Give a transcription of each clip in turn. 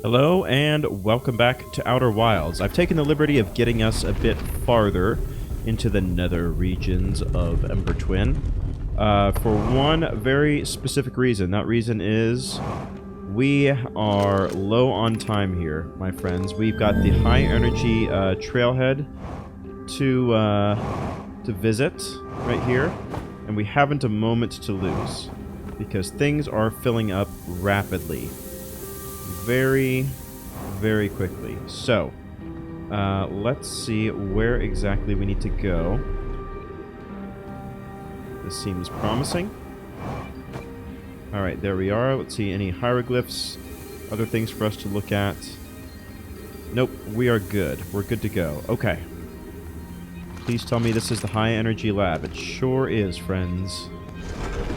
Hello and welcome back to Outer Wilds. I've taken the liberty of getting us a bit farther into the nether regions of Ember Twin for one very specific reason. That reason is we are low on time here, my friends. We've got the high energy trailhead to visit right here, and we haven't a moment to lose because things are filling up rapidly. Very, very quickly. So, let's see where exactly we need to go. This seems promising. Alright, there we are. Let's see, any hieroglyphs, other things for us to look at. Nope, we are good. We're good to go. Okay. Please tell me this is the high energy lab. It sure is, friends.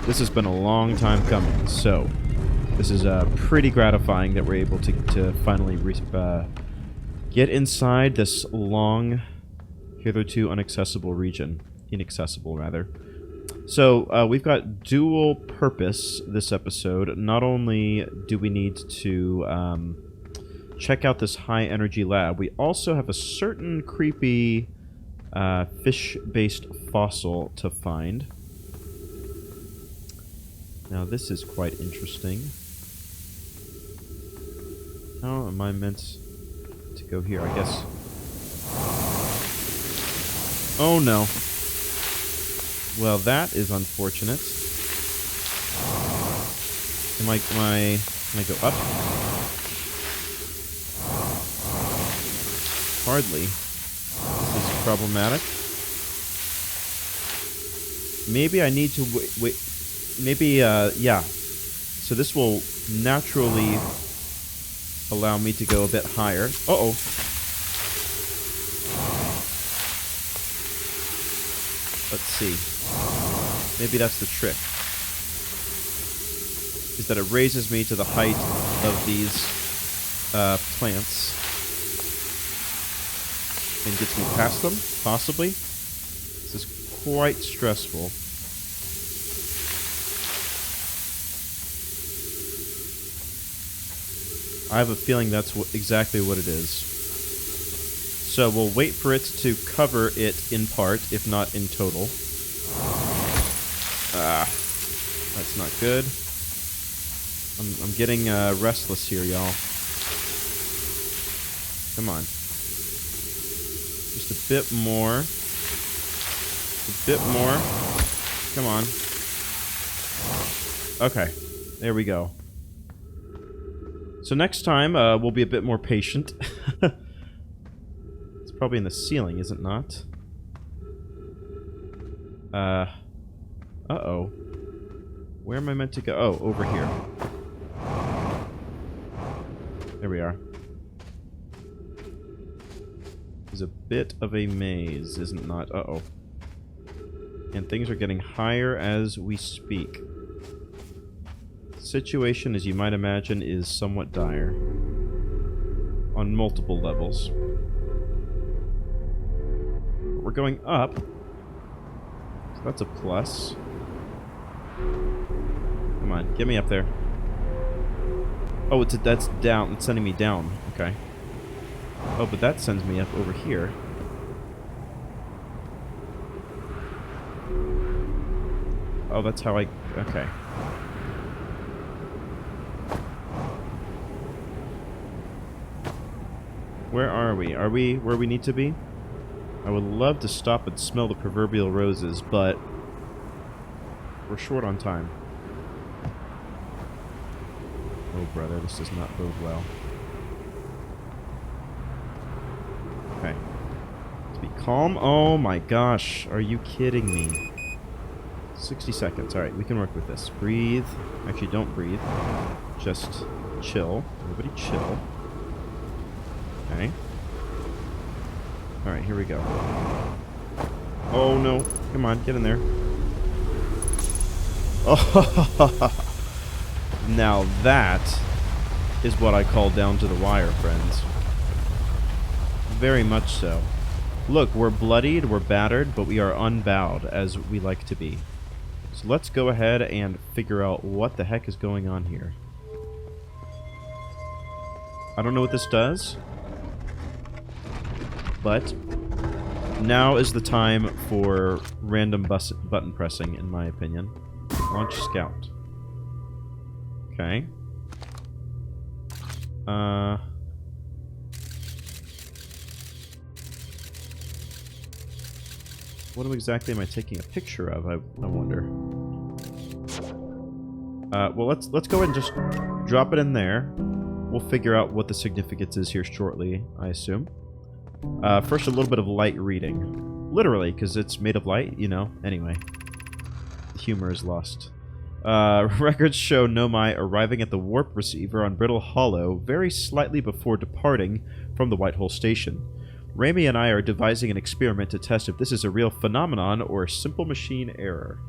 This has been a long time coming, so this is pretty gratifying that we're able to finally get inside this long, hitherto inaccessible region. Inaccessible, rather. So, we've got dual purpose this episode. Not only do we need to check out this high-energy lab, we also have a certain creepy fish-based fossil to find. Now, this is quite interesting. How am I meant to go here? I guess. Oh no. Well, that is unfortunate. Can I go up? Hardly. This is problematic. Maybe I need to wait. Maybe, yeah. So this will naturally allow me to go a bit higher. Uh-oh. Let's see. Maybe that's the trick. Is that it raises me to the height of these plants and gets me past them, possibly. This is quite stressful. I have a feeling that's exactly what it is. So we'll wait for it to cover it in part, if not in total. That's not good. I'm getting restless here, y'all. Come on. Just a bit more. A bit more. Come on. Okay. There we go. So next time, we'll be a bit more patient. It's probably in the ceiling, is it not? Uh-oh. Where am I meant to go? Oh, over here. There we are. There's a bit of a maze, isn't it not? Uh-oh. And things are getting higher as we speak. Situation, as you might imagine, is somewhat dire on multiple levels. But we're going up, so that's a plus. Come on, get me up there. Oh, that's down. It's sending me down. Okay. Oh, but that sends me up over here. Oh, that's how I... Okay. Where are we? Are we where we need to be? I would love to stop and smell the proverbial roses, but we're short on time. Oh, brother, this does not bode well. Okay. Let's be calm. Oh my gosh, are you kidding me? 60 seconds. Alright, we can work with this. Breathe. Actually, don't breathe. Just chill. Everybody chill. Okay. Alright, here we go. Oh no. Come on, get in there. Oh, now that is what I call down to the wire, friends. Very much so. Look, we're bloodied, we're battered, but we are unbowed, as we like to be. So let's go ahead and figure out what the heck is going on here. I don't know what this does, but now is the time for random button pressing, in my opinion. Launch scout. Okay. What exactly am I taking a picture of, I wonder? Well, let's go ahead and just drop it in there. We'll figure out what the significance is here shortly, I assume. First, a little bit of light reading. Literally, because it's made of light, you know. Anyway. The humor is lost. Records show Nomai arriving at the warp receiver on Brittle Hollow very slightly before departing from the White Hole Station. Rami and I are devising an experiment to test if this is a real phenomenon or a simple machine error.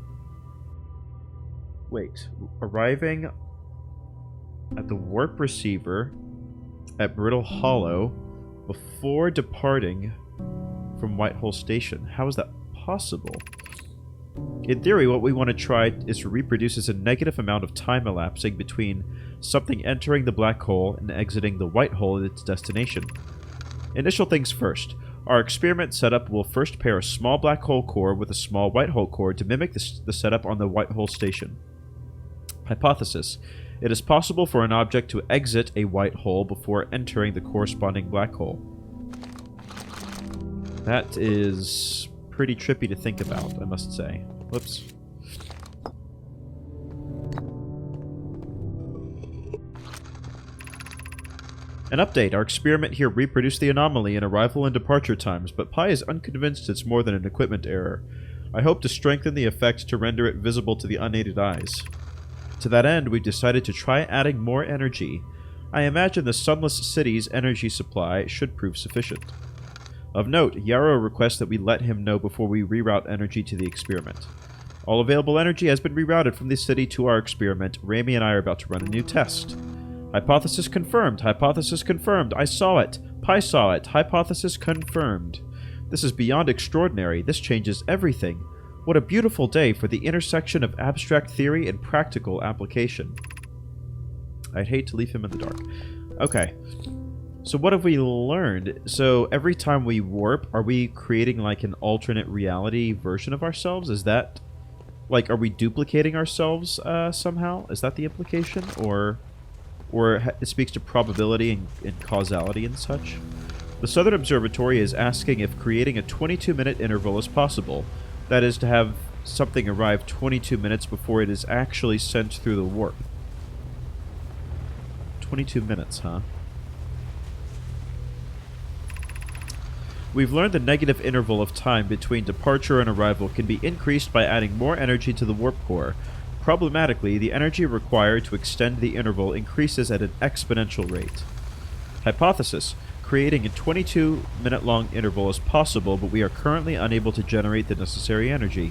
Wait. Arriving at the warp receiver at Brittle Hollow before departing from White Hole Station. How is that possible? In theory, what we want to try is to reproduce as a negative amount of time elapsing between something entering the black hole and exiting the white hole at its destination. Initial things first. Our experiment setup will first pair a small black hole core with a small white hole core to mimic the setup on the White Hole Station. Hypothesis. It is possible for an object to exit a white hole before entering the corresponding black hole. That is pretty trippy to think about, I must say. Whoops. An update. Our experiment here reproduced the anomaly in arrival and departure times, but Pi is unconvinced it's more than an equipment error. I hope to strengthen the effect to render it visible to the unaided eyes. To that end, we've decided to try adding more energy. I imagine the Sunless City's energy supply should prove sufficient. Of note, Yarrow requests that we let him know before we reroute energy to the experiment. All available energy has been rerouted from the city to our experiment. Rami and I are about to run a new test. Hypothesis confirmed. Hypothesis confirmed. I saw it. Pi saw it. Hypothesis confirmed. This is beyond extraordinary. This changes everything. What a beautiful day for the intersection of abstract theory and practical application. I'd hate to leave him in the dark. Okay. So what have we learned? So every time we warp, are we creating like an alternate reality version of ourselves? Is that... like, are we duplicating ourselves somehow? Is that the implication? Or it speaks to probability and causality and such? The Southern Observatory is asking if creating a 22-minute interval is possible. That is, to have something arrive 22 minutes before it is actually sent through the warp. 22 minutes, huh? We've learned the negative interval of time between departure and arrival can be increased by adding more energy to the warp core. Problematically, the energy required to extend the interval increases at an exponential rate. Hypothesis. Creating a 22-minute-long interval is possible, but we are currently unable to generate the necessary energy.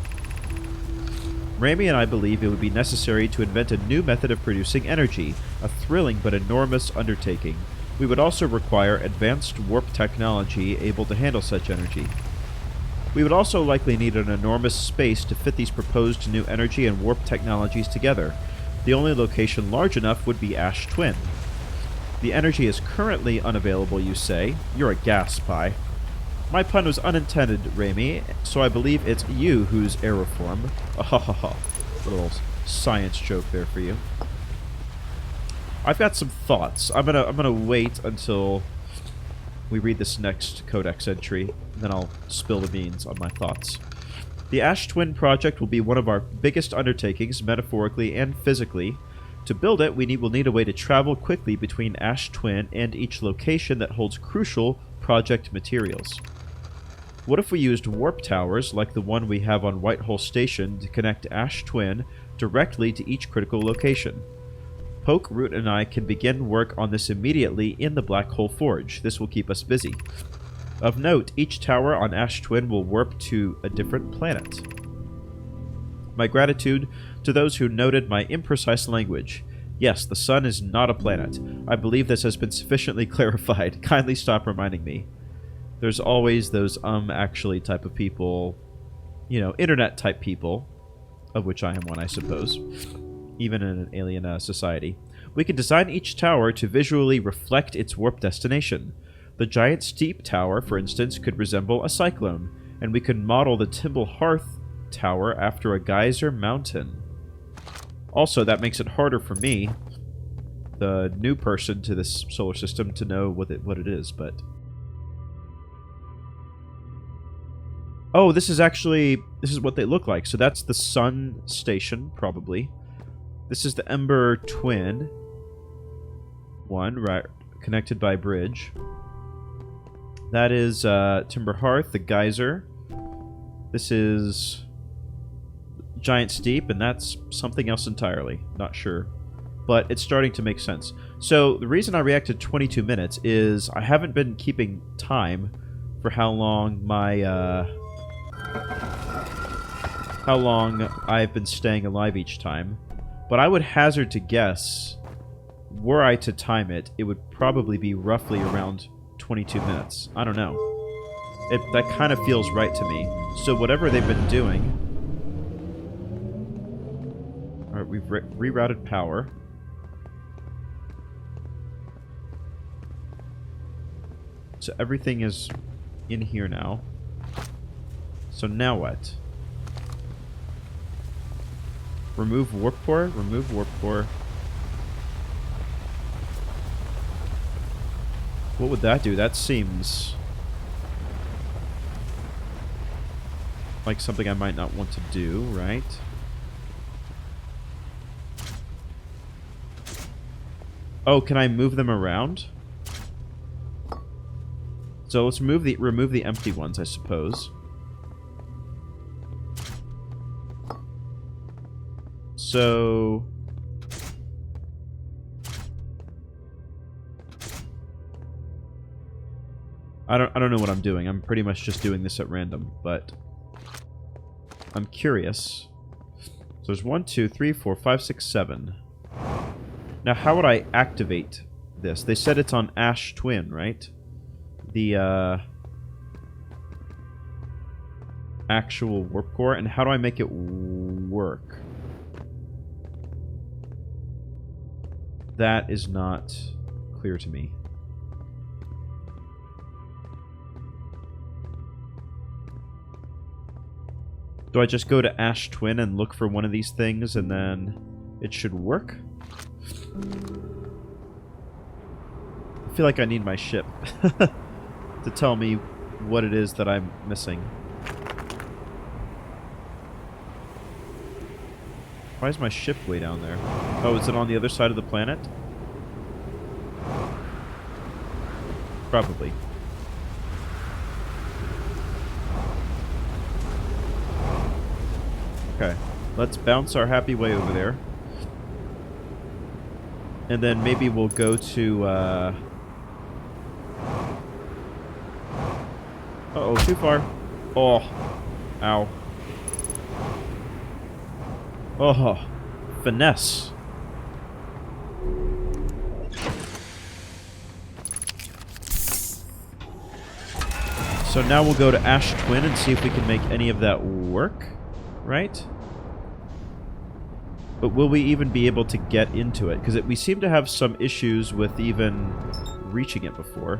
Rami and I believe it would be necessary to invent a new method of producing energy, a thrilling but enormous undertaking. We would also require advanced warp technology able to handle such energy. We would also likely need an enormous space to fit these proposed new energy and warp technologies together. The only location large enough would be Ash Twin. The energy is currently unavailable, you say. You're a gas, Pi. My pun was unintended, Rami, so I believe it's you who's aeroform. A little science joke there for you. I've got some thoughts. I'm gonna wait until we read this next codex entry, and then I'll spill the beans on my thoughts. The Ash Twin project will be one of our biggest undertakings, metaphorically and physically. To build it, we will need a way to travel quickly between Ash Twin and each location that holds crucial project materials. What if we used warp towers, like the one we have on White Hole Station, to connect Ash Twin directly to each critical location? Poke, Root, and I can begin work on this immediately in the Black Hole Forge. This will keep us busy. Of note, each tower on Ash Twin will warp to a different planet. My gratitude to those who noted my imprecise language. Yes, the sun is not a planet. I believe this has been sufficiently clarified. Kindly stop reminding me. There's always those actually type of people, you know, internet type people, of which I am one, I suppose, even in an alien society. We can design each tower to visually reflect its warp destination. The giant steep tower, for instance, could resemble a cyclone, and we could model the Timble Hearth tower after a geyser mountain. Also, that makes it harder for me, the new person to this solar system, to know what it is, but... Oh, this is what they look like. So that's the Sun Station, probably. This is the Ember Twin. One, right, connected by a bridge. That is Timber Hearth, the geyser. This is Giant Steep, and that's something else entirely. Not sure. But it's starting to make sense. So the reason I reacted 22 minutes is I haven't been keeping time for how long I've been staying alive each time. But I would hazard to guess, were I to time it, it would probably be roughly around 22 minutes. I don't know. That kind of feels right to me. So whatever they've been doing... Alright, we've rerouted power. So everything is in here now. So now what? Remove warp core? Remove warp core. What would that do? That seems like something I might not want to do, right? Oh, can I move them around? So let's remove the empty ones, I suppose. So I don't know what I'm doing. I'm pretty much just doing this at random, but I'm curious. So there's 1, 2, 3, 4, 5, 6, 7. Now, how would I activate this? They said it's on Ash Twin, right? The actual warp core, and how do I make it work? That is not clear to me. Do I just go to Ash Twin and look for one of these things and then it should work? I feel like I need my ship to tell me what it is that I'm missing. Why is my ship way down there? Oh, is it on the other side of the planet? Probably. Okay, let's bounce our happy way over there. And then maybe we'll go to, uh-oh, too far. Oh. Ow. Oh. Finesse. So now we'll go to Ash Twin and see if we can make any of that work. Right? But will we even be able to get into it? Because we seem to have some issues with even reaching it before.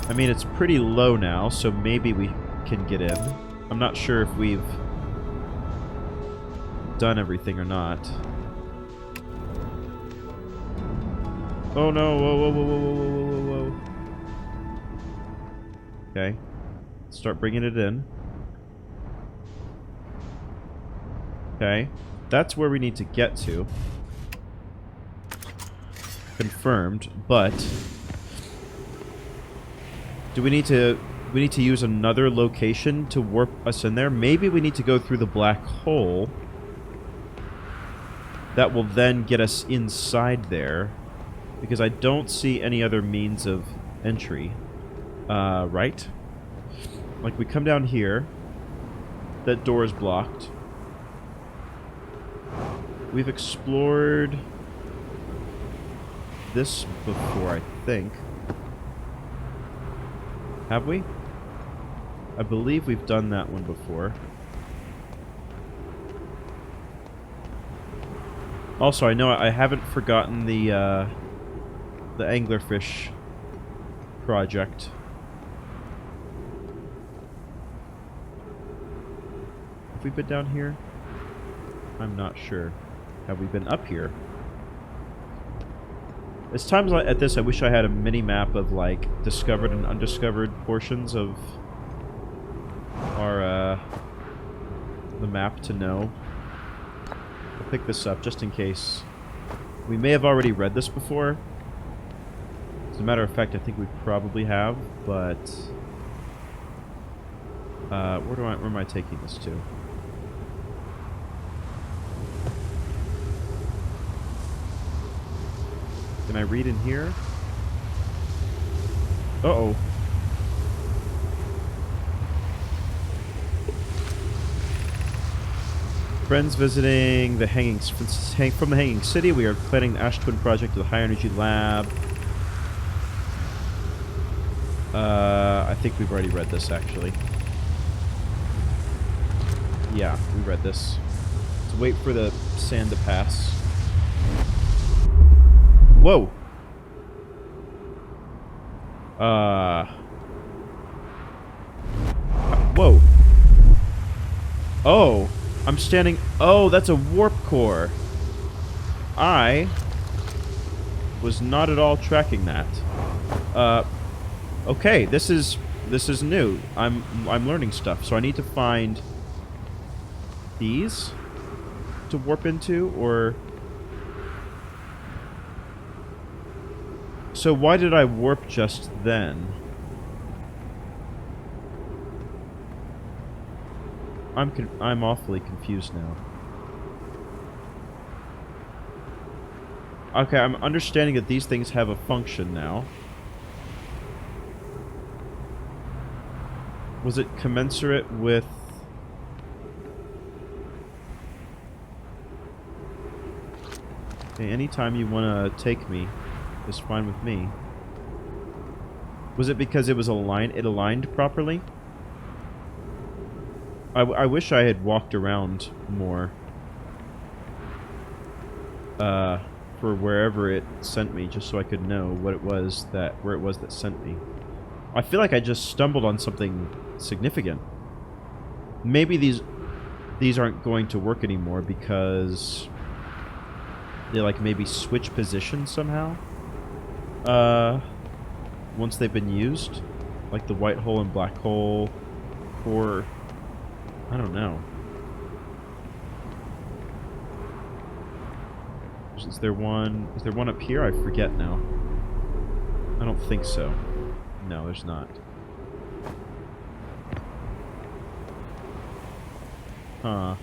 I mean, it's pretty low now, so maybe we can get in. I'm not sure if we've done everything or not. Oh no, whoa, whoa, whoa, whoa, whoa, whoa, whoa, whoa. Okay. Start bringing it in. Okay. That's where we need to get to. Confirmed, but do we need to use another location to warp us in there? Maybe we need to go through the black hole. That will then get us inside there, because I don't see any other means of entry. Right? Like, we come down here. That door is blocked. We've explored this before, I think. Have we? I believe we've done that one before. Also, I know I haven't forgotten the anglerfish project. Have we been down here? I'm not sure. Have we been up here? It's times like at this I wish I had a mini map of like discovered and undiscovered portions of our the map to know. I'll pick this up just in case. We may have already read this before. As a matter of fact, I think we probably have, but where am I taking this to? Can I read in here? Uh-oh. Friends visiting the from the Hanging City. We are planning the Ash Twin project to the High Energy Lab. I think we've already read this, actually. Yeah, we read this. Let's wait for the sand to pass. Whoa! Whoa. Oh! I'm standing... Oh, that's a warp core. I was not at all tracking that. Okay, this is new. I'm learning stuff. So I need to find these to warp into, or... So why did I warp just then? I'm awfully confused now. Okay, I'm understanding that these things have a function now. Was it commensurate with... Okay, anytime you want to take me is fine with me. Was it because it was aligned properly? I wish I had walked around more. For wherever it sent me, just so I could know where it was that sent me. I feel like I just stumbled on something significant. Maybe these aren't going to work anymore because they like maybe switch positions somehow. Once they've been used, like the white hole and black hole, or I don't know. Is there one up here? I forget now. I don't think so. No, there's not. Huh.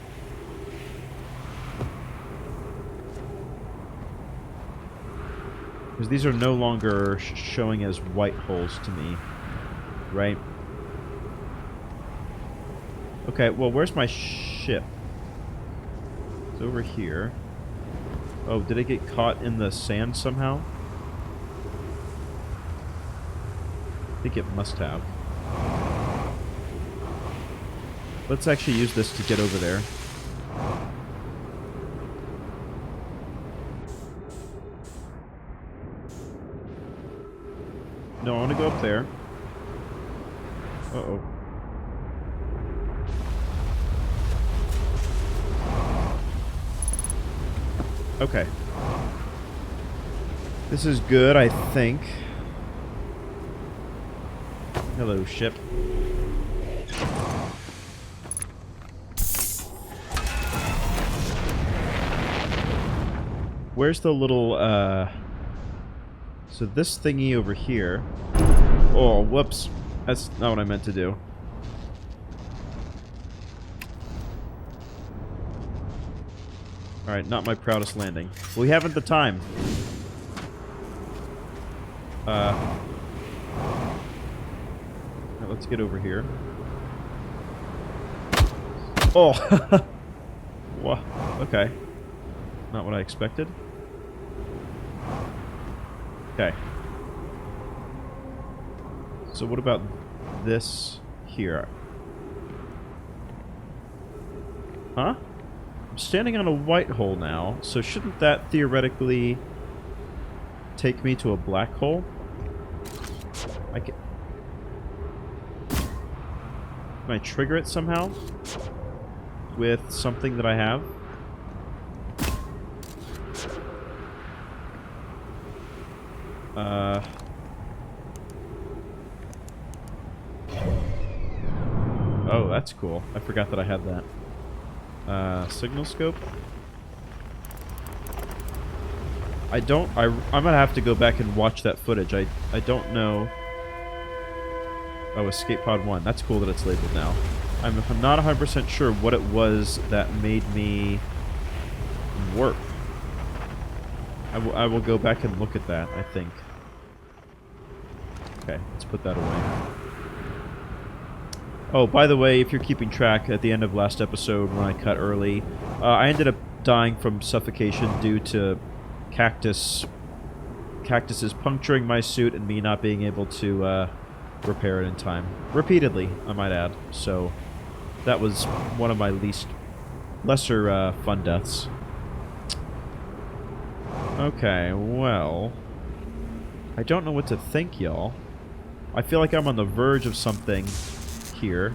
Because these are no longer showing as white holes to me, right? Okay, well, where's my ship? It's over here. Oh, did it get caught in the sand somehow? I think it must have. Let's actually use this to get over there. No, I want to go up there. Uh-oh. Okay. This is good, I think. Hello, ship. Where's the little, So this thingy over here... Oh, whoops. That's not what I meant to do. Alright, not my proudest landing. We haven't the time. Right, let's get over here. Oh! Whoa. Okay. Not what I expected. Okay. So what about this here? Huh? I'm standing on a white hole now, so shouldn't that theoretically take me to a black hole? Can I trigger it somehow? With something that I have? Oh, that's cool. I forgot that I had that. Signal scope? I'm gonna have to go back and watch that footage. I don't know. Oh, escape pod 1. That's cool that it's labeled now. I'm not 100% sure what it was that made me warp. I will go back and look at that, I think. Okay, let's put that away. Oh, by the way, if you're keeping track, at the end of last episode when I cut early, I ended up dying from suffocation due to cactuses puncturing my suit and me not being able to repair it in time. Repeatedly, I might add. So that was one of my lesser fun deaths. Okay, well, I don't know what to think, y'all. I feel like I'm on the verge of something here.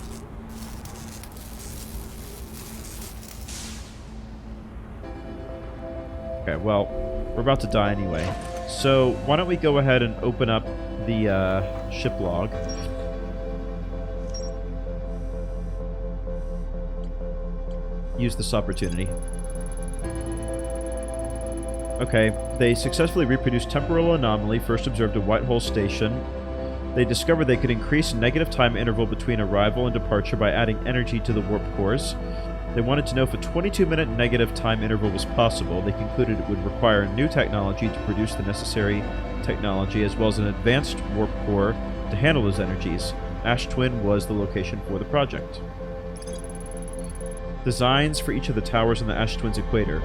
Okay, well, we're about to die anyway. So why don't we go ahead and open up the ship log. Use this opportunity. Okay, they successfully reproduced temporal anomaly, first observed at Whitehole Station. They discovered they could increase negative time interval between arrival and departure by adding energy to the warp cores. They wanted to know if a 22-minute negative time interval was possible. They concluded it would require new technology to produce the necessary technology, as well as an advanced warp core to handle those energies. Ash Twin was the location for the project. Designs for each of the towers on the Ash Twin's equator.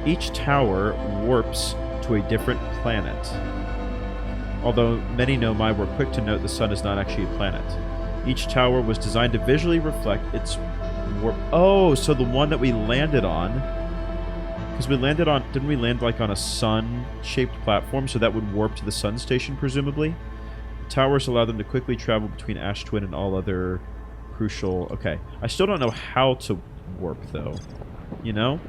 Each tower warps to a different planet. Although many know my, we're quick to note the sun is not actually a planet. Each tower was designed to visually reflect its warp. Oh, so the one that we landed on, because we landed on, didn't we land like on a sun-shaped platform, so that would warp to the sun station, presumably? The towers allow them to quickly travel between Ash Twin and all other crucial... Okay, I still don't know how to warp, though. You know?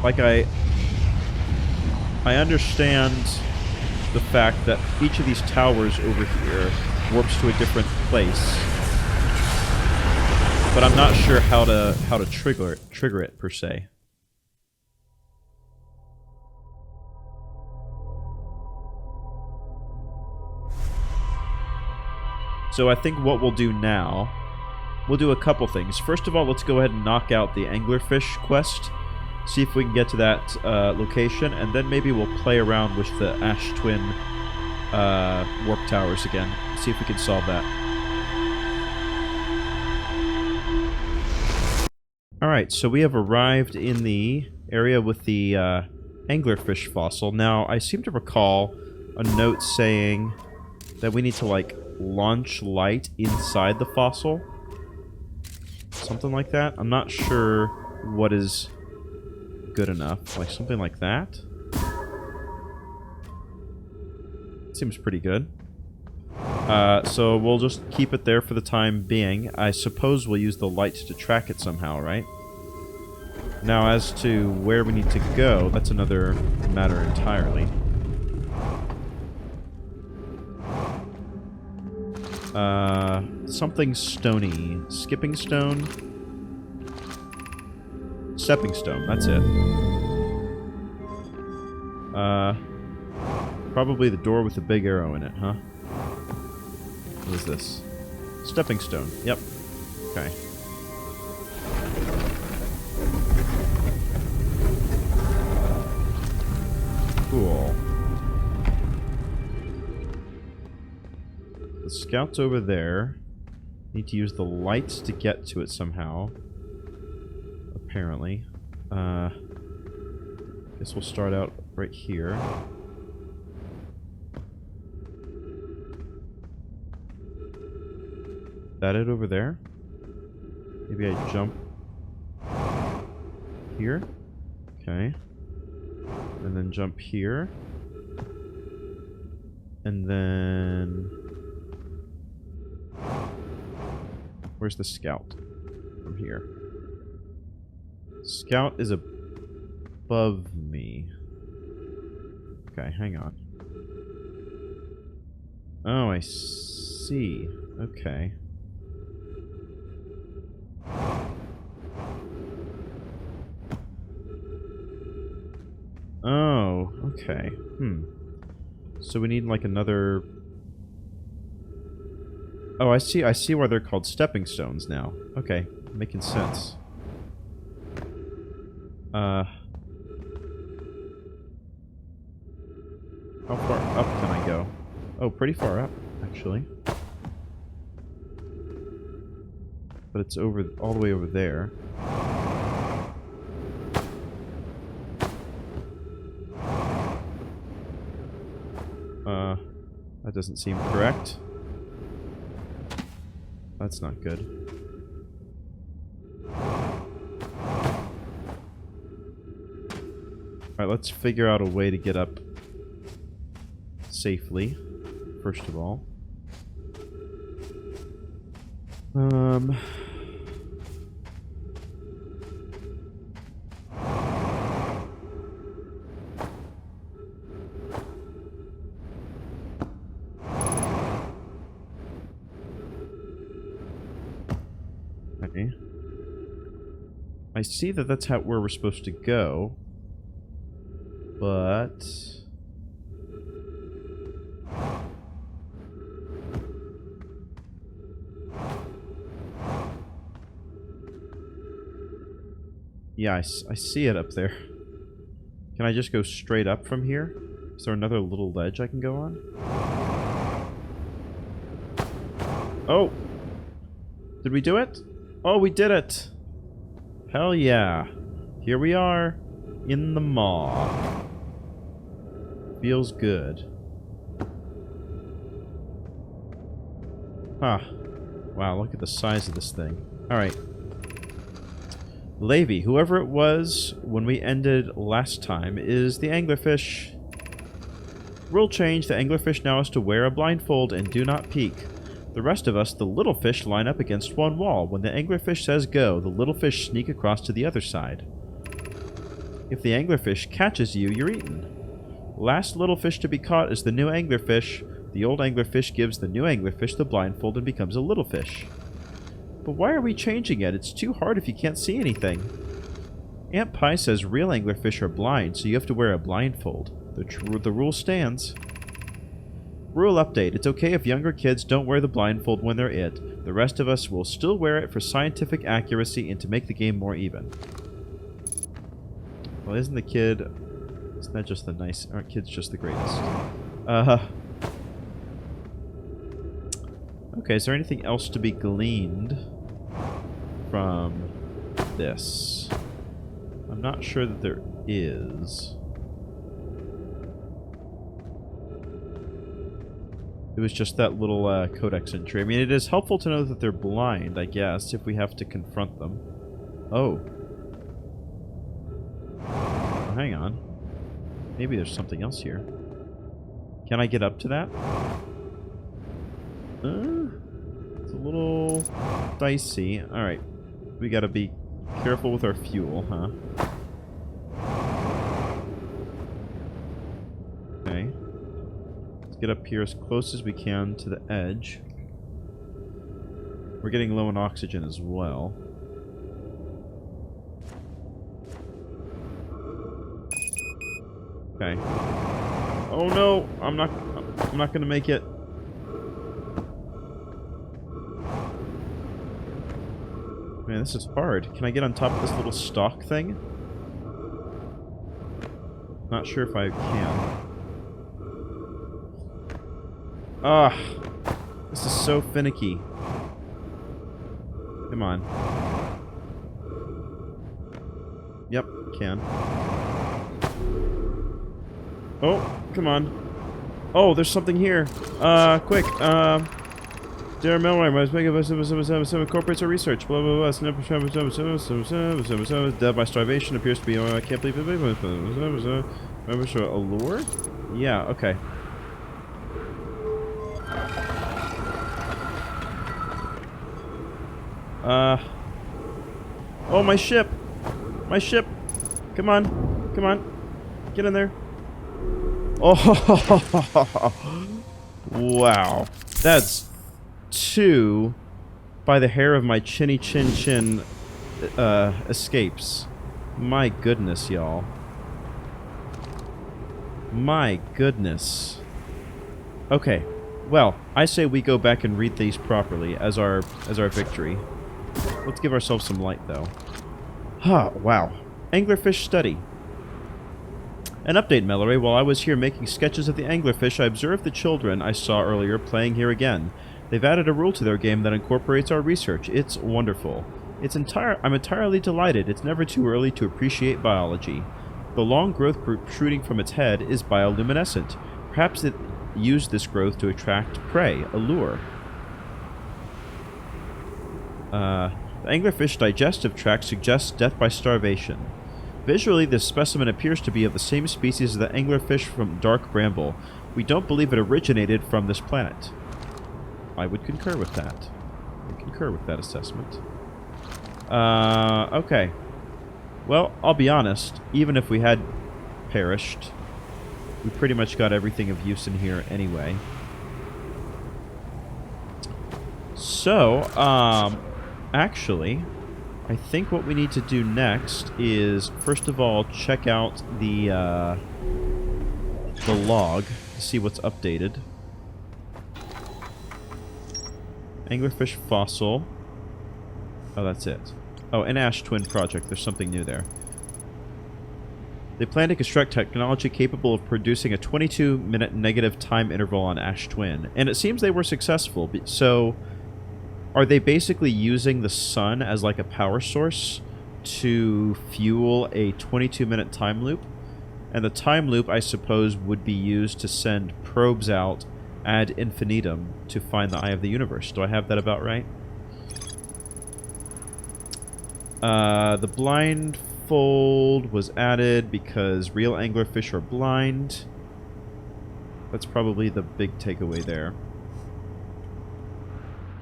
Like, I understand the fact that each of these towers over here warps to a different place, but I'm not sure how to trigger it per se. So I think what we'll do now, we'll do a couple things. First of all, let's go ahead and knock out the anglerfish quest. See if we can get to that location, and then maybe we'll play around with the Ash Twin warp towers again. See if we can solve that. Alright, so we have arrived in the area with the anglerfish fossil. Now, I seem to recall a note saying that we need to, like, launch light inside the fossil. Something like that. I'm not sure what is good enough. Like something like that. Seems pretty good. So we'll just keep it there for the time being. I suppose we'll use the light to track it somehow, right? Now, as to where we need to go, that's another matter entirely. Something stony. Skipping stone? Stepping stone, that's it. Probably the door with the big arrow in it, huh? What is this? Stepping stone, yep. Okay. Cool. The scout's over there. Need to use the lights to get to it somehow. Apparently. Guess we'll start out right here. That it over there? Maybe I jump here. Okay. And then jump here. And then... Where's the scout? From here. Scout is above me. Okay, hang on. Oh, I see. Okay. Oh, okay. So we need like another... Oh, I see why they're called stepping stones now. Okay, making sense. How far up can I go? Oh, pretty far up, actually. But it's over all the way over there. That doesn't seem correct. That's not good. Alright, let's figure out a way to get up safely, first of all. Okay. I see that that's where we're supposed to go, but... Yeah, I see it up there. Can I just go straight up from here? Is there another little ledge I can go on? Oh! Did we do it? Oh, we did it! Hell yeah. Here we are in the maw. Feels good. Huh. Wow, look at the size of this thing. Alright. Levy, whoever it was when we ended last time, is the anglerfish. Rule change, the anglerfish now has to wear a blindfold and do not peek. The rest of us, the little fish, line up against one wall. When the anglerfish says go, the little fish sneak across to the other side. If the anglerfish catches you, you're eaten. Last little fish to be caught is the new anglerfish. The old anglerfish gives the new anglerfish the blindfold and becomes a little fish. But why are we changing it? It's too hard if you can't see anything. Aunt Pie says real anglerfish are blind, so you have to wear a blindfold. The rule stands. Rule update. It's okay if younger kids don't wear the blindfold when they're it. The rest of us will still wear it for scientific accuracy and to make the game more even. Well, isn't that just the nice... Aren't kids just the greatest? Okay, is there anything else to be gleaned from this? I'm not sure that there is. It was just that little codex entry. I mean, it is helpful to know that they're blind, I guess, if we have to confront them. Oh. Oh, hang on. Maybe there's something else here. Can I get up to that? It's a little dicey. Alright. We gotta be careful with our fuel, huh? Okay. Let's get up here as close as we can to the edge. We're getting low in oxygen as well. Okay. Oh no! I'm not gonna make it. Man, this is hard. Can I get on top of this little stalk thing? Not sure if I can. Ah! This is so finicky. Come on. Yep, can. Oh, come on. Oh, there's something here. Quick. Dear Melroy, must make incorporates our research. Blah blah blah. Dead by starvation appears to be. I can't believe it. Allure? Yeah. Okay. Oh, my ship! My ship! Come on. Come on. Get in there. Oh! Wow. That's 2 by the hair of my chinny chin chin escapes. My goodness, y'all. My goodness. Okay. Well, I say we go back and read these properly as our victory. Let's give ourselves some light, though. Huh, wow. Anglerfish study. An update, Mallory. While I was here making sketches of the anglerfish, I observed the children I saw earlier playing here again. They've added a rule to their game that incorporates our research. It's wonderful. I'm entirely delighted. It's never too early to appreciate biology. The long growth protruding from its head is bioluminescent. Perhaps it used this growth to attract prey, a lure. The anglerfish digestive tract suggests death by starvation. Visually, this specimen appears to be of the same species as the anglerfish from Dark Bramble. We don't believe it originated from this planet. I would concur with that. I concur with that assessment. Okay. Well, I'll be honest. Even if we had perished, we pretty much got everything of use in here anyway. So, actually, I think what we need to do next is, first of all, check out the log to see what's updated. Anglerfish fossil. Oh, that's it. Oh, an Ash Twin project. There's something new there. They plan to construct technology capable of producing a 22-minute negative time interval on Ash Twin. And it seems they were successful. So, are they basically using the sun as like a power source to fuel a 22-minute time loop? And the time loop, I suppose, would be used to send probes out ad infinitum to find the Eye of the Universe. Do I have that about right? The blindfold was added because real anglerfish are blind. That's probably the big takeaway there.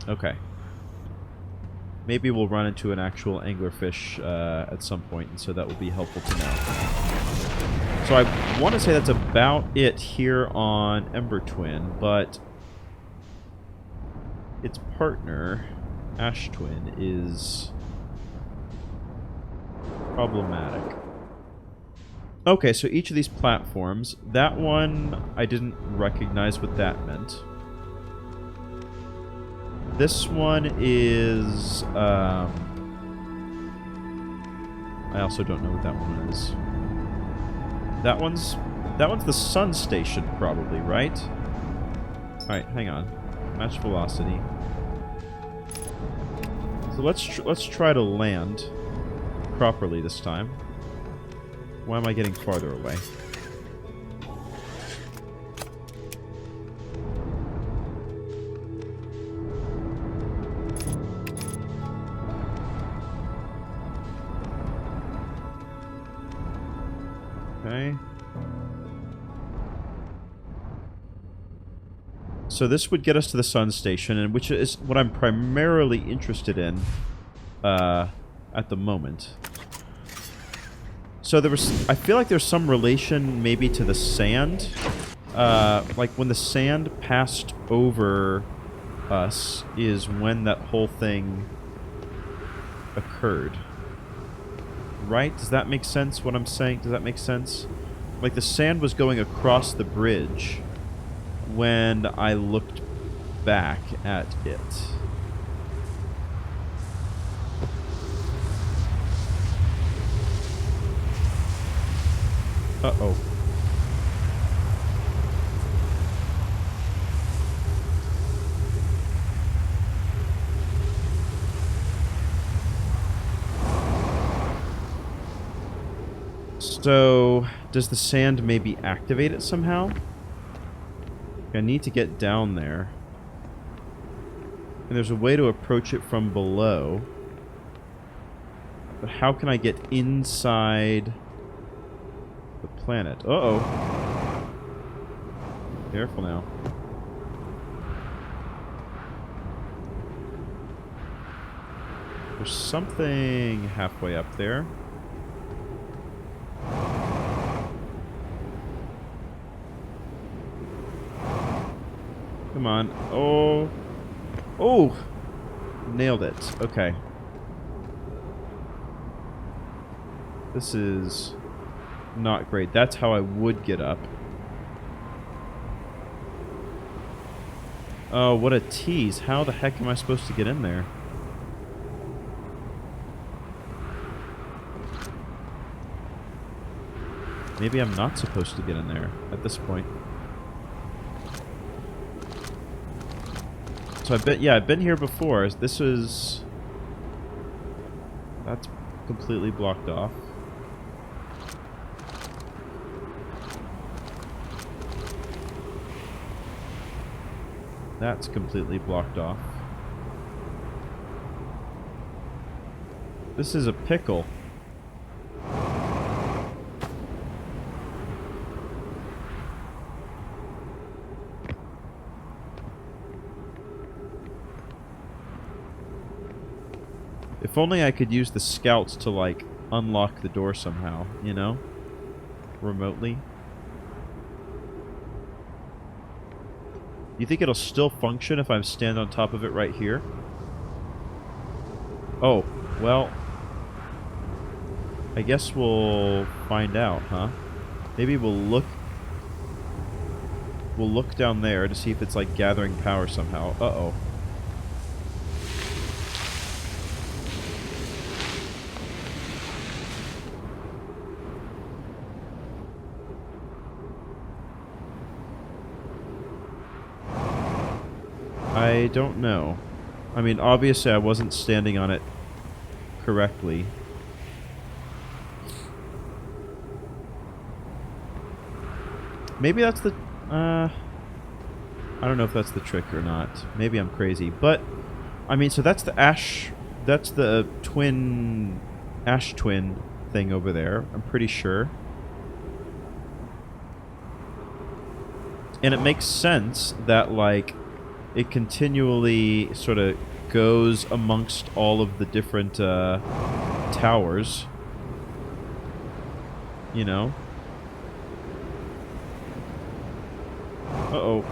Okay. Maybe we'll run into an actual anglerfish at some point, and so that will be helpful to know. So I want to say that's about it here on Ember Twin, but its partner, Ash Twin, is problematic. Okay, so each of these platforms, that one, I didn't recognize what that meant. This one is, I also don't know what that one is. That one's the sun station, probably, right? Alright, hang on. Match velocity. So let's try to land properly this time. Why am I getting farther away? Okay. So this would get us to the sun station, and which is what I'm primarily interested in at the moment. So I feel like there's some relation maybe to the sand. Like when the sand passed over us is when that whole thing occurred. Right? Does that make sense, what I'm saying? Does that make sense? Like the sand was going across the bridge when I looked back at it. Uh-oh. So, does the sand maybe activate it somehow? I need to get down there. And there's a way to approach it from below. But how can I get inside the planet? Uh-oh. Careful now. There's something halfway up there. Come on. Oh. Oh! Nailed it. Okay. This is not great. That's how I would get up. Oh, what a tease. How the heck am I supposed to get in there? Maybe I'm not supposed to get in there at this point. So I've been here before. This was... That's completely blocked off. That's completely blocked off. This is a pickle. If only I could use the scouts to, like, unlock the door somehow, you know? Remotely. You think it'll still function if I stand on top of it right here? Oh, well... I guess we'll find out, huh? Maybe we'll look down there to see if it's, like, gathering power somehow. Uh-oh. I don't know. I mean, obviously I wasn't standing on it correctly. Maybe that's the... I don't know if that's the trick or not. Maybe I'm crazy. But, I mean, so that's the ash... That's the twin... Ash twin thing over there. I'm pretty sure. And it makes sense that, like... It continually sort of goes amongst all of the different towers. You know? Uh-oh.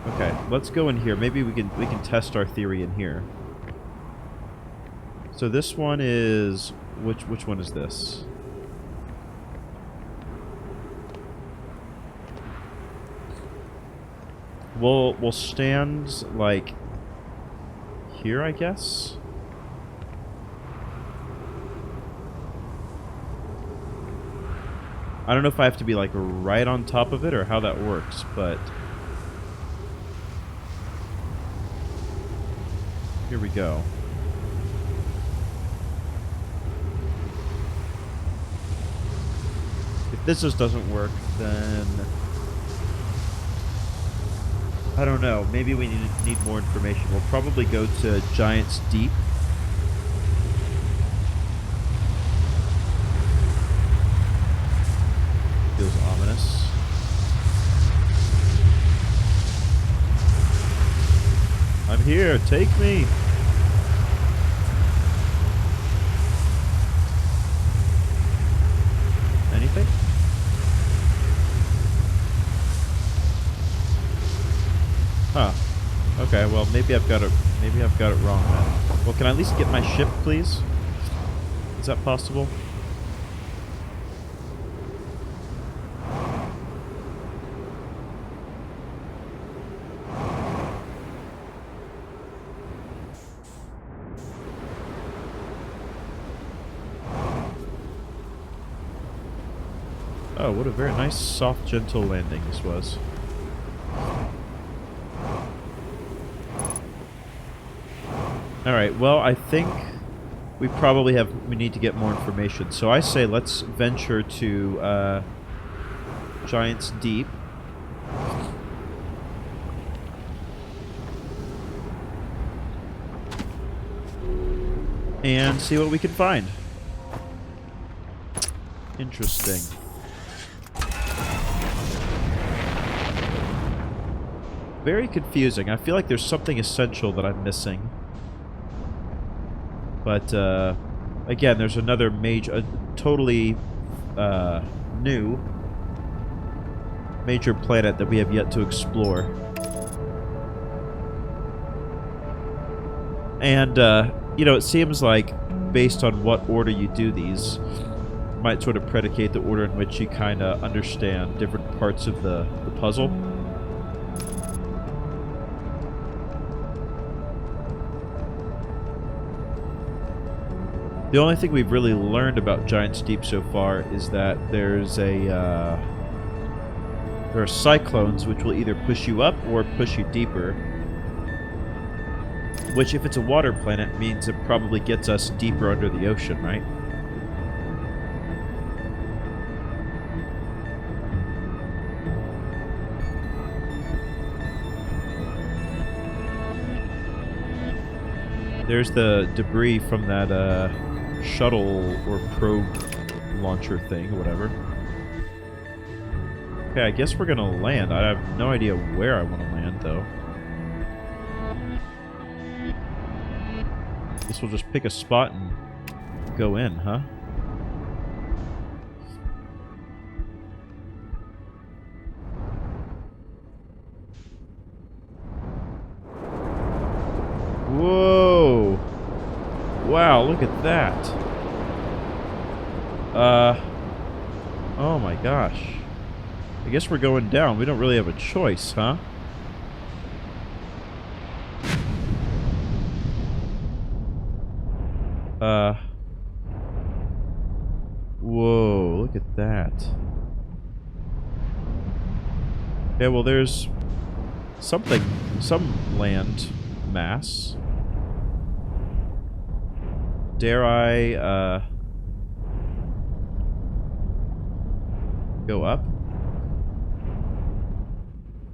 Okay, let's go in here. Maybe we can test our theory in here. So this one is... Which one is this? We'll stand, like, here, I guess? I don't know if I have to be, like, right on top of it or how that works, but... Here we go. If this just doesn't work, then... I don't know. Maybe we need more information. We'll probably go to Giant's Deep. Feels ominous. I'm here. Take me. Anything? Huh. Okay, well maybe I've got it wrong then. Well, can I at least get my ship, please? Is that possible? Oh, what a very nice, soft, gentle landing this was. Alright, well, I think we need to get more information. So I say let's venture to Giant's Deep. and see what we can find. Interesting. Very confusing. I feel like there's something essential that I'm missing. But, again, there's another totally new major planet that we have yet to explore. And, you know, it seems like, based on what order you do these, might sort of predicate the order in which you kind of understand different parts of the puzzle. The only thing we've really learned about Giant's Deep so far is that there are cyclones which will either push you up or push you deeper. Which, if it's a water planet, means it probably gets us deeper under the ocean, right? There's the debris from that, shuttle or probe launcher thing, or whatever. Okay, I guess we're gonna land. I have no idea where I want to land, though. Guess we'll just pick a spot and go in, huh? Whoa! Wow, look at that. Oh my gosh. I guess we're going down. We don't really have a choice, huh? Whoa, look at that. Yeah, well, there's some land mass. Dare I, go up?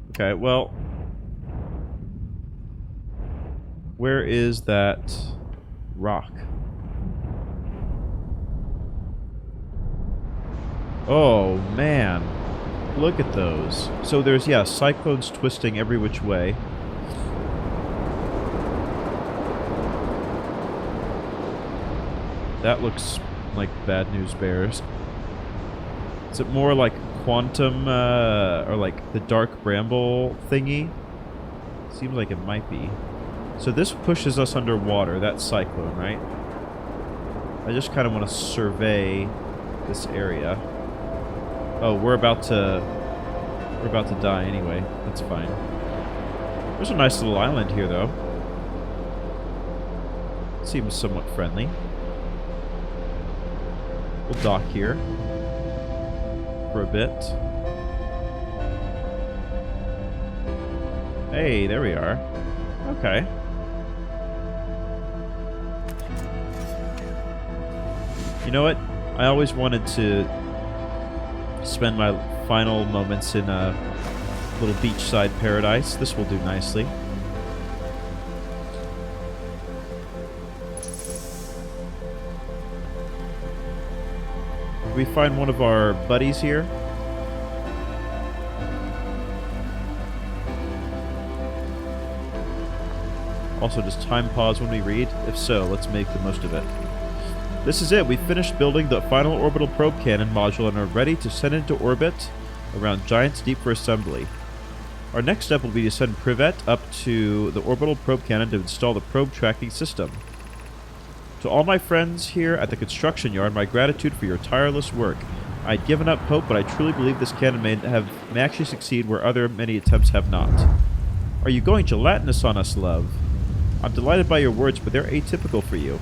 Okay, well, where is that rock? Oh, man. Look at those. So there's, yeah, cyclones twisting every which way. That looks like bad news bears. Is it more like quantum, or like the Dark Bramble thingy? Seems like it might be. So this pushes us underwater, that cyclone, right? I just kind of want to survey this area. Oh, we're about to die anyway. That's fine. There's a nice little island here, though. Seems somewhat friendly. We'll dock here for a bit. Hey, there we are. Okay. You know what? I always wanted to spend my final moments in a little beachside paradise. This will do nicely. Did we find one of our buddies here? Also, does time pause when we read? If so, let's make the most of it. This is it. We finished building the final orbital probe cannon module and are ready to send it into orbit around Giant's Deep for assembly. Our next step will be to send Privet up to the orbital probe cannon to install the probe tracking system. To all my friends here at the construction yard, my gratitude for your tireless work. I'd given up hope, but I truly believe this cannon may actually succeed where many attempts have not. Are you going gelatinous on us, love? I'm delighted by your words, but they're atypical for you.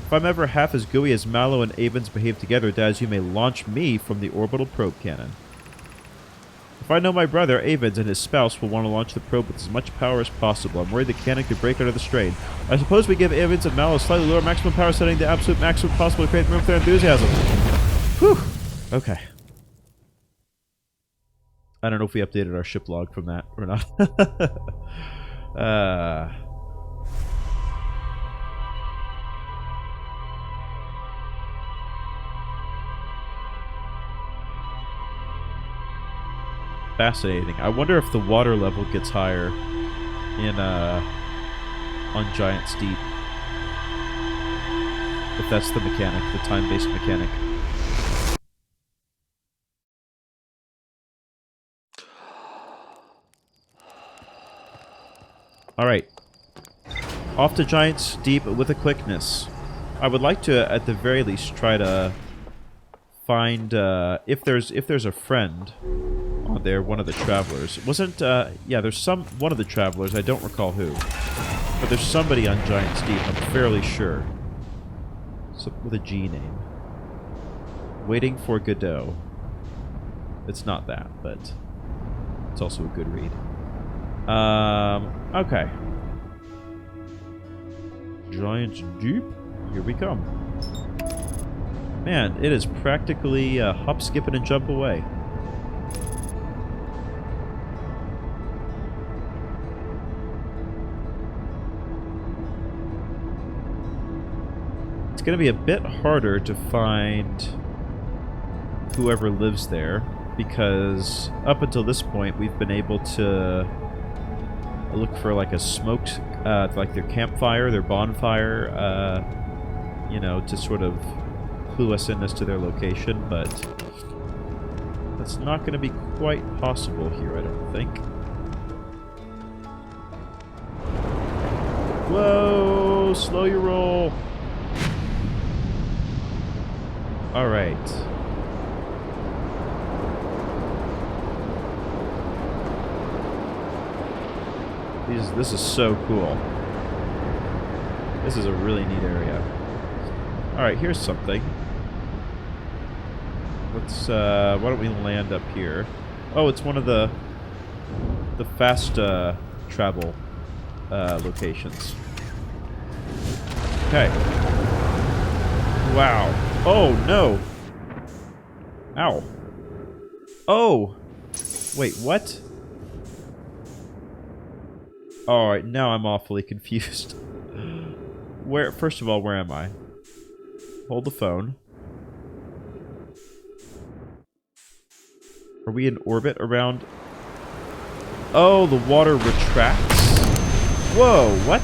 If I'm ever half as gooey as Mallow and Avens behave together, Daz, you may launch me from the orbital probe cannon. If I know my brother, Avens, and his spouse will want to launch the probe with as much power as possible, I'm worried the cannon could break under the strain. I suppose we give Avens and Mallow a slightly lower maximum power setting, the absolute maximum possible to create room for their enthusiasm. Whew. Okay. I don't know if we updated our ship log from that or not. Fascinating. I wonder if the water level gets higher in on Giant's Deep. If that's the mechanic, the time-based mechanic. Alright. Off to Giant's Deep with a quickness. I would like to, at the very least, try to find, if there's a friend on there, one of the travelers. Wasn't, yeah, there's one of the travelers, I don't recall who. But there's somebody on Giant's Deep, I'm fairly sure. So, with a G name. Waiting for Godot. It's not that, but it's also a good read. Okay. Giant's Deep, here we come. Man, it is practically hop, skip, and jump away. It's going to be a bit harder to find whoever lives there, because up until this point we've been able to look for like a smoked, like their campfire, their bonfire, you know, to sort of clue us in as to their location, but that's not going to be quite possible here, I don't think. Whoa! Slow your roll! Alright. This is so cool. This is a really neat area. Alright, here's something. Let's, why don't we land up here? Oh, it's one of the fast, travel, locations. Okay. Wow. Oh, no! Ow. Oh! Wait, what? Alright, now I'm awfully confused. Where, first of all, where am I? Hold the phone. Are we in orbit around... Oh, the water retracts? Whoa, what?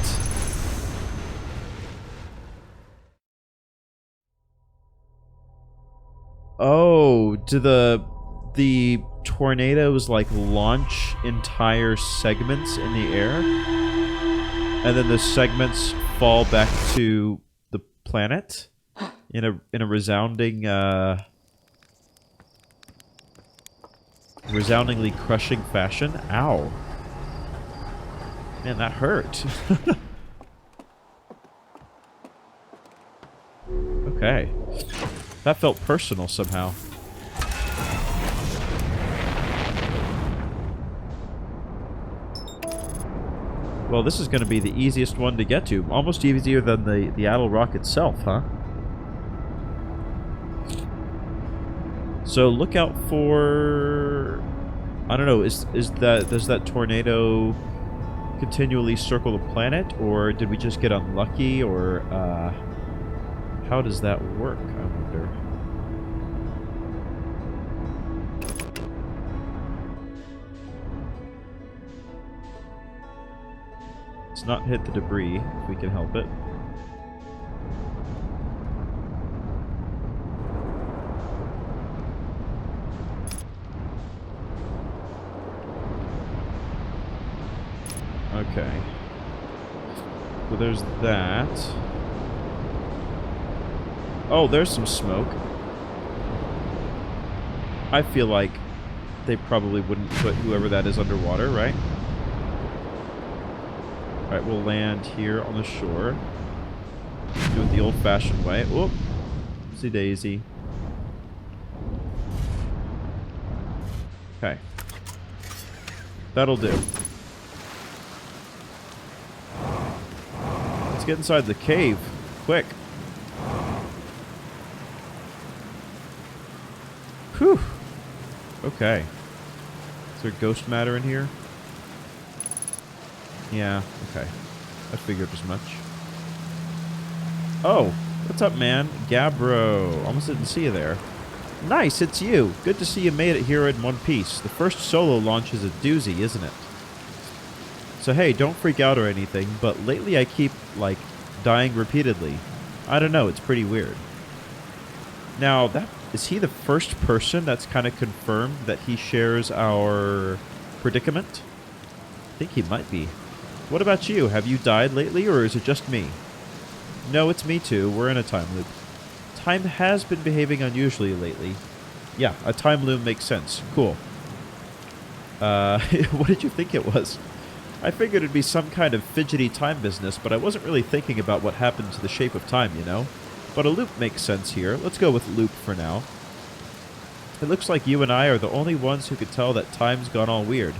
Oh, do the tornadoes like launch entire segments in the air? And then the segments fall back to the planet in a resounding resoundingly crushing fashion. Ow. Man, that hurt. Okay. That felt personal somehow. Well, this is going to be the easiest one to get to. Almost easier than the Addle Rock itself, huh? So look out for... I don't know, does that tornado continually circle the planet? Or did we just get unlucky? Or how does that work, I wonder? Let's not hit the debris, if we can help it. Okay. So there's that. Oh, there's some smoke. I feel like they probably wouldn't put whoever that is underwater, right? Alright, we'll land here on the shore. Do it the old-fashioned way. Whoop! Oopsie daisy. Okay. That'll do. Let's get inside the cave. Quick. Whew. Okay. Is there ghost matter in here? Yeah, okay. I figured as much. Oh, what's up, man? Gabbro. Almost didn't see you there. Nice, it's you. Good to see you made it here in one piece. The first solo launch is a doozy, isn't it? So hey, don't freak out or anything, but lately I keep, like, dying repeatedly. I don't know, it's pretty weird. Now, is he the first person that's kind of confirmed that he shares our predicament? I think he might be. What about you? Have you died lately, or is it just me? No, it's me too. We're in a time loop. Time has been behaving unusually lately. Yeah, a time loop makes sense. Cool. What did you think it was? I figured it'd be some kind of fidgety time business, but I wasn't really thinking about what happened to the shape of time, you know? But a loop makes sense here. Let's go with loop for now. It looks like you and I are the only ones who could tell that time's gone all weird.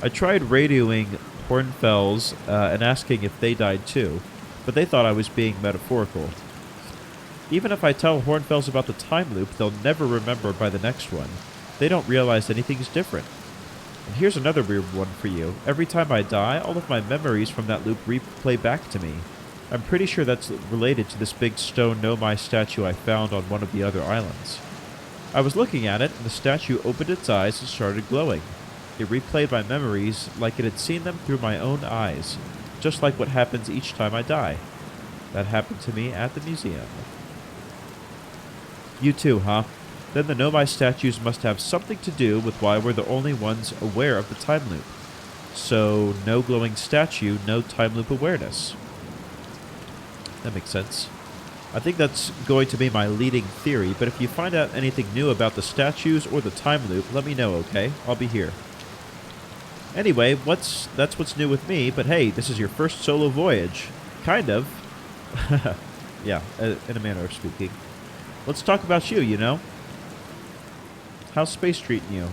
I tried radioing Hornfels and asking if they died too, but they thought I was being metaphorical. Even if I tell Hornfels about the time loop, they'll never remember by the next one. They don't realize anything's different. And here's another weird one for you. Every time I die, all of my memories from that loop replay back to me. I'm pretty sure that's related to this big stone Nomai statue I found on one of the other islands. I was looking at it, and the statue opened its eyes and started glowing. It replayed my memories like it had seen them through my own eyes, just like what happens each time I die. That happened to me at the museum. You too, huh? Then the Nomai statues must have something to do with why we're the only ones aware of the time loop. So, no glowing statue, no time loop awareness. That makes sense. I think that's going to be my leading theory, but if you find out anything new about the statues or the time loop, let me know, okay? I'll be here. Anyway, that's what's new with me, but hey, this is your first solo voyage. Kind of. Yeah, in a manner of speaking. Let's talk about you, you know? How's space treating you?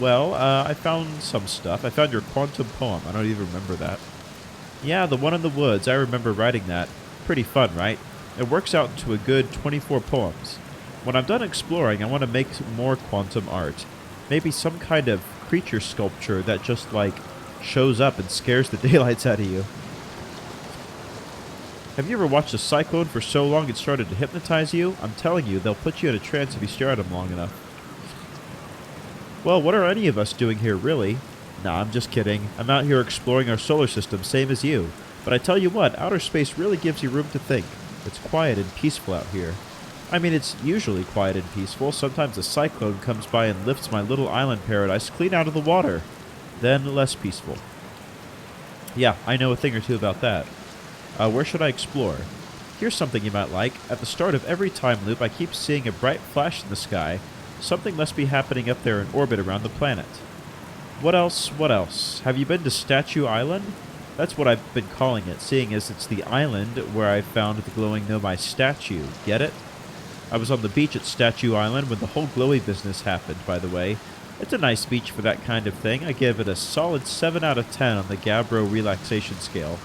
Well, I found some stuff. I found your quantum poem. I don't even remember that. Yeah, the one in the woods. I remember writing that. Pretty fun, right? It works out into a good 24 poems. When I'm done exploring, I want to make more quantum art. Maybe some kind of creature sculpture that just, like, shows up and scares the daylights out of you. Have you ever watched a cyclone for so long it started to hypnotize you? I'm telling you, they'll put you in a trance if you stare at them long enough. Well, what are any of us doing here, really? Nah, I'm just kidding. I'm out here exploring our solar system, same as you. But I tell you what, outer space really gives you room to think. It's quiet and peaceful out here. I mean, it's usually quiet and peaceful. Sometimes a cyclone comes by and lifts my little island paradise clean out of the water. Then less peaceful. Yeah, I know a thing or two about that. Where should I explore? Here's something you might like. At the start of every time loop, I keep seeing a bright flash in the sky. Something must be happening up there in orbit around the planet. What else? What else? Have you been to Statue Island? That's what I've been calling it, seeing as it's the island where I found the glowing Nomai statue. Get it? I was on the beach at Statue Island when the whole glowy business happened, by the way. It's a nice beach for that kind of thing. I give it a solid 7 out of 10 on the Gabbro relaxation scale.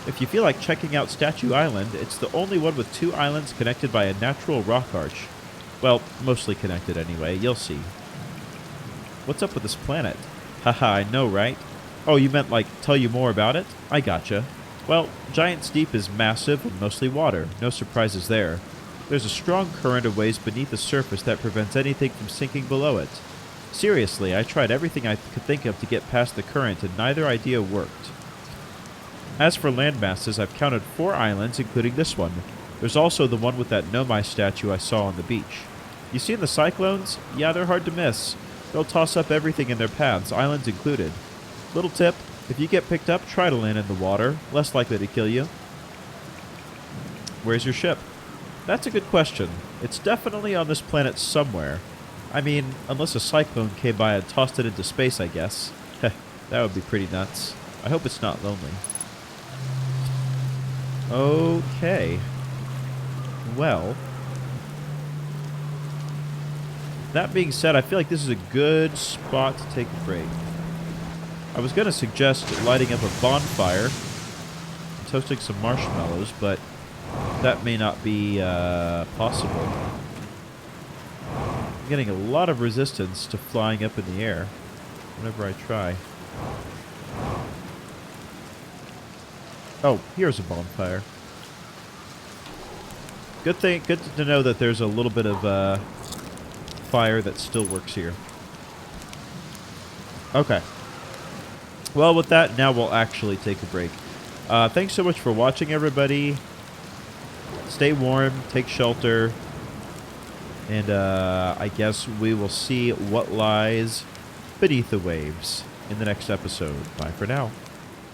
If you feel like checking out Statue Island, it's the only one with 2 islands connected by a natural rock arch. Well, mostly connected anyway, you'll see. What's up with this planet? Haha, I know, right? Oh, you meant, like, tell you more about it? I gotcha. Well, Giant's Deep is massive and mostly water. No surprises there. There's a strong current of waves beneath the surface that prevents anything from sinking below it. Seriously, I tried everything I could think of to get past the current, and neither idea worked. As for land masses, I've counted 4 islands, including this one. There's also the one with that Nomai statue I saw on the beach. You seen the cyclones? Yeah, they're hard to miss. They'll toss up everything in their paths, islands included. Little tip, if you get picked up, try to land in the water. Less likely to kill you. Where's your ship? That's a good question. It's definitely on this planet somewhere. I mean, unless a cyclone came by and tossed it into space, I guess. Heh, that would be pretty nuts. I hope it's not lonely. Okay. Well, that being said, I feel like this is a good spot to take a break. I was going to suggest lighting up a bonfire and toasting some marshmallows, but that may not be possible. I'm getting a lot of resistance to flying up in the air whenever I try. Oh, here's a bonfire. Good to know that there's a little bit of fire that still works here. Okay. Well, with that, now we'll actually take a break. Thanks so much for watching, everybody. Stay warm, take shelter, and I guess we will see what lies beneath the waves in the next episode. Bye for now.